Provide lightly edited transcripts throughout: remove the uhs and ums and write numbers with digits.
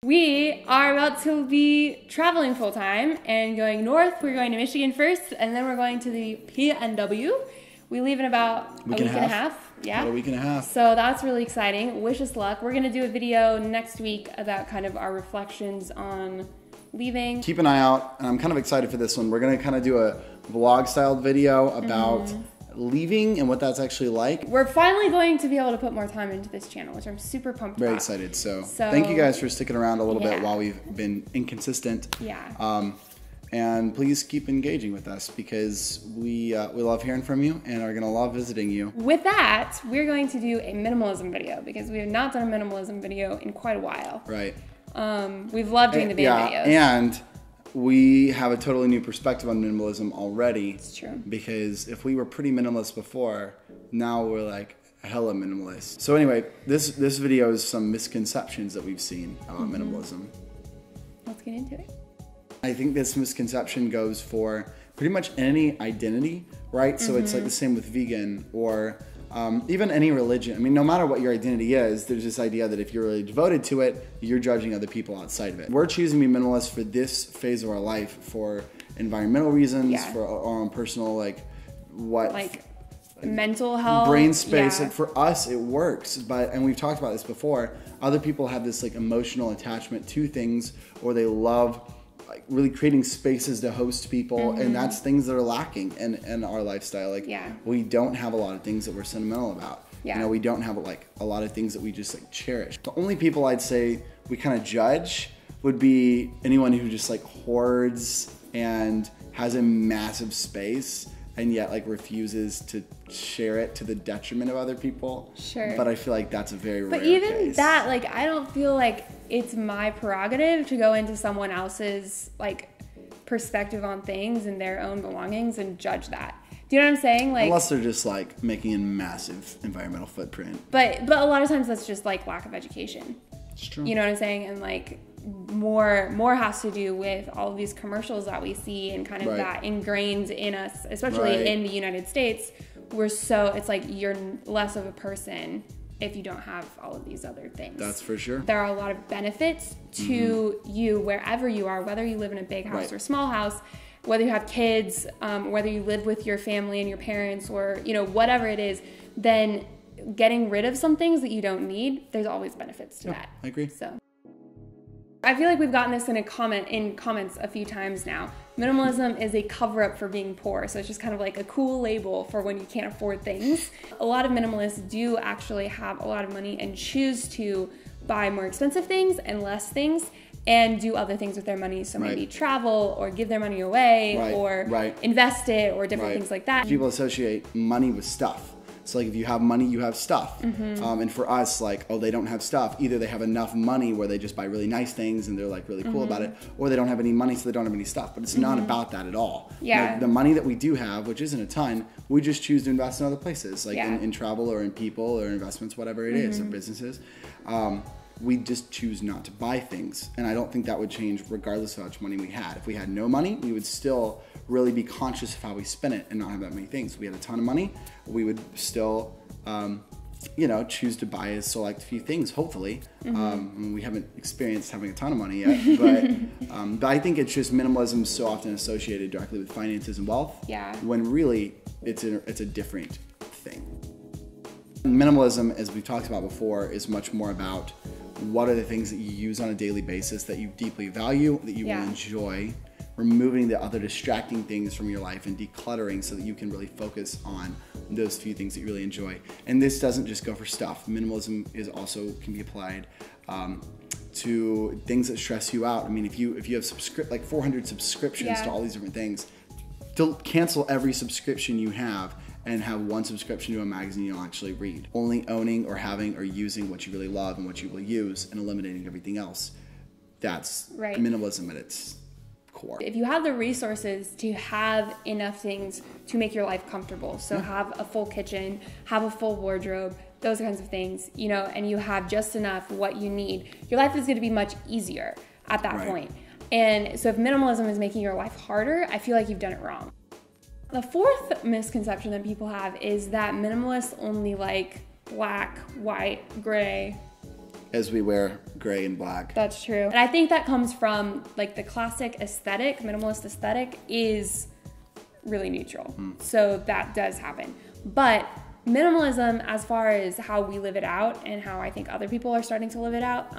We are about to be traveling full time and going north. We're going to Michigan first, and then we're going to the PNW. We leave in about a week and a half. Yeah. About a week and a half. So that's really exciting. Wish us luck. We're going to do a video next week about kind of our reflections on leaving. Keep an eye out, and I'm kind of excited for this one. We're going to kind of do a vlog-styled video about leaving and what that's actually like. We're finally going to be able to put more time into this channel, which I'm super pumped about. Very excited. So thank you guys for sticking around a little bit while we've been inconsistent. Yeah. And please keep engaging with us because we love hearing from you and are going to love visiting you. With that, we're going to do a minimalism video because we have not done a minimalism video in quite a while. Right. We've loved doing the band videos. And we have a totally new perspective on minimalism already. It's true. Because if we were pretty minimalist before, now we're like hella minimalist. So anyway, this video is some misconceptions that we've seen about minimalism. Let's get into it. I think this misconception goes for pretty much any identity, right? So it's like the same with vegan or even any religion. I mean, no matter what your identity is, there's this idea that if you're really devoted to it, you're judging other people outside of it. We're choosing to be minimalist for this phase of our life for environmental reasons, for our own personal, mental health, brain space. Like for us, it works. And we've talked about this before. Other people have this like emotional attachment to things, or they love really creating spaces to host people, and that's things that are lacking in our lifestyle. We don't have a lot of things that we're sentimental about. You know, we don't have like a lot of things that we just like cherish. The only people I'd say we kind of judge would be anyone who just like hoards and has a massive space and yet like refuses to share it to the detriment of other people. Sure. But I feel like that's a very rare But even case. that, like, I don't feel like it's my prerogative to go into someone else's like perspective on things and their own belongings and judge that. Do you know what I'm saying? Like, unless they're just like making a massive environmental footprint. But a lot of times that's just like lack of education. It's true. You know what I'm saying? And like more has to do with all of these commercials that we see and kind of that ingrained in us, especially in the United States. It's like you're less of a person if you don't have all of these other things. That's for sure. There are a lot of benefits to you wherever you are, whether you live in a big house or small house, whether you have kids, whether you live with your family and your parents, or you know, whatever it is. Then getting rid of some things that you don't need, there's always benefits to that. I agree. So I feel like we've gotten this in comments a few times now. Minimalism is a cover-up for being poor, so it's just kind of like a cool label for when you can't afford things. A lot of minimalists do actually have a lot of money and choose to buy more expensive things and less things and do other things with their money. So maybe travel or give their money away or invest it or different things like that. People associate money with stuff. So like if you have money, you have stuff. And for us, like, oh, they don't have stuff. Either they have enough money where they just buy really nice things and they're like really cool about it, or they don't have any money so they don't have any stuff. But it's not about that at all. Yeah. Like, the money that we do have, which isn't a ton, we just choose to invest in other places, like in travel or in people or investments, whatever it is, or businesses. We just choose not to buy things. And I don't think that would change regardless of how much money we had. If we had no money, we would still really be conscious of how we spend it and not have that many things. If we had a ton of money, we would still, you know, choose to buy a select few things, hopefully. We haven't experienced having a ton of money yet, but I think it's just minimalism is so often associated directly with finances and wealth, when really it's a different thing. Minimalism, as we've talked about before, is much more about what are the things that you use on a daily basis that you deeply value, that you will enjoy, removing the other distracting things from your life and decluttering so that you can really focus on those few things that you really enjoy. And this doesn't just go for stuff. Minimalism can be applied to things that stress you out. I mean, if you have like 400 subscriptions to all these different things, to cancel every subscription you have and have one subscription to a magazine you'll actually read. Only owning or having or using what you really love and what you will use and eliminating everything else. That's minimalism at its core. If you have the resources to have enough things to make your life comfortable, so have a full kitchen, have a full wardrobe, those kinds of things, you know, and you have just enough what you need, your life is going to be much easier at that point. And so if minimalism is making your life harder, I feel like you've done it wrong. The fourth misconception that people have is that minimalists only like black, white, gray, as we wear gray and black. That's true. And I think that comes from like the classic aesthetic, minimalist aesthetic is really neutral. So that does happen. But minimalism, as far as how we live it out and how I think other people are starting to live it out,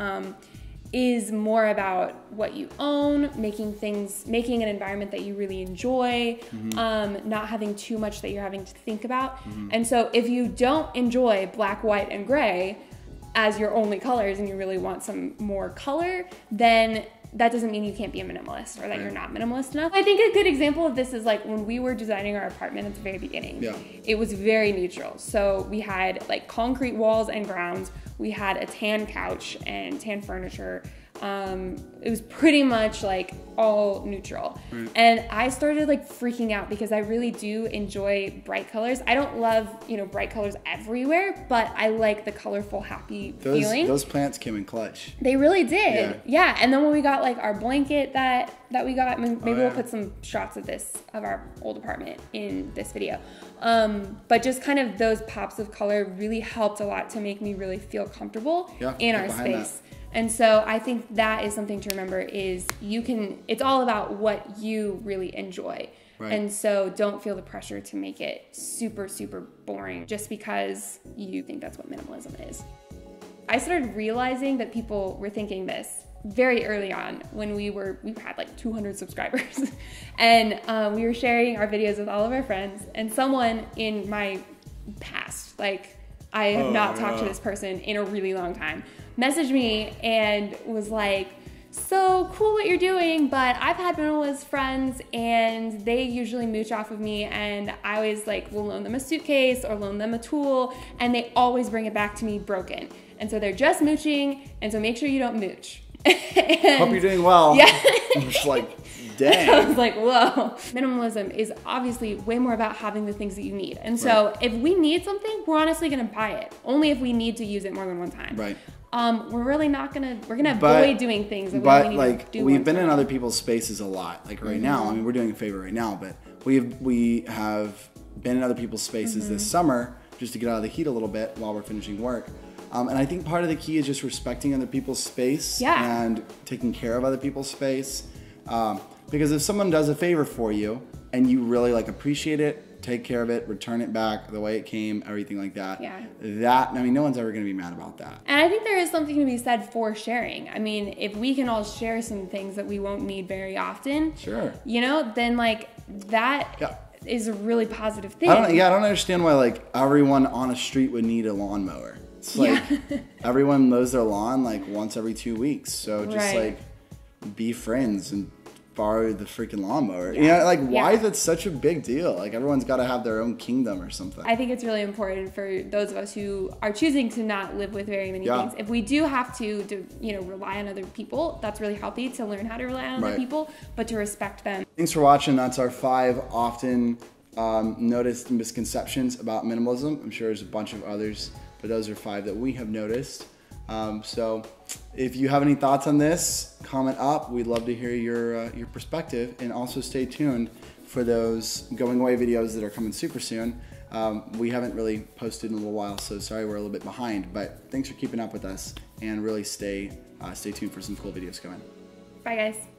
is more about what you own, making an environment that you really enjoy, not having too much that you're having to think about. And so if you don't enjoy black, white, and gray as your only colors and you really want some more color, then that doesn't mean you can't be a minimalist or that you're not minimalist enough. I think a good example of this is like when we were designing our apartment at the very beginning. It was very neutral. So we had like concrete walls and grounds. We had a tan couch and tan furniture. It was pretty much like all neutral. And I started like freaking out because I really do enjoy bright colors. I don't love, you know, bright colors everywhere, but I like the colorful, happy feeling. Those plants came in clutch. They really did. Yeah. And then when we got like our blanket that we got, maybe we'll put some shots of our old apartment in this video. But just kind of those pops of color really helped a lot to make me really feel comfortable in our space. And so I think that is something to remember is it's all about what you really enjoy. And so don't feel the pressure to make it super, super boring just because you think that's what minimalism is. I started realizing that people were thinking this very early on when we had like 200 subscribers and we were sharing our videos with all of our friends, and someone in my past, like I have not talked to this person in a really long time, messaged me and was like, so cool what you're doing, but I've had minimalist friends and they usually mooch off of me, and I always like will loan them a suitcase or loan them a tool and they always bring it back to me broken. And so they're just mooching, and so make sure you don't mooch. Hope you're doing well. Yeah. I'm just like, dang. I was like, whoa. Minimalism is obviously way more about having the things that you need. And so if we need something, we're honestly gonna buy it. Only if we need to use it more than one time. We're really not gonna, we're gonna avoid doing things that we really need to do. We've been in other people's spaces a lot. Like right now, I mean, we're doing a favor right now, but we have been in other people's spaces this summer just to get out of the heat a little bit while we're finishing work. And I think part of the key is just respecting other people's space and taking care of other people's space. Because if someone does a favor for you and you really like appreciate it, take care of it, return it back the way it came, everything like that. I mean, no one's ever going to be mad about that. And I think there is something to be said for sharing. I mean, if we can all share some things that we won't need very often, you know, then like that is a really positive thing. I don't understand why like everyone on a street would need a lawnmower. It's like everyone mows their lawn like once every 2 weeks. So just like be friends and borrow the freaking lawnmower. You know, like why is that such a big deal? Like everyone's got to have their own kingdom or something. I think it's really important for those of us who are choosing to not live with very many things. If we do have to, you know, rely on other people, that's really healthy to learn how to rely on other people, but to respect them. Thanks for watching. That's our 5 often noticed misconceptions about minimalism. I'm sure there's a bunch of others, but those are 5 that we have noticed. So if you have any thoughts on this, comment up. We'd love to hear your perspective, and also stay tuned for those going away videos that are coming super soon. We haven't really posted in a little while, so sorry we're a little bit behind, but thanks for keeping up with us, and really stay tuned for some cool videos coming. Bye guys.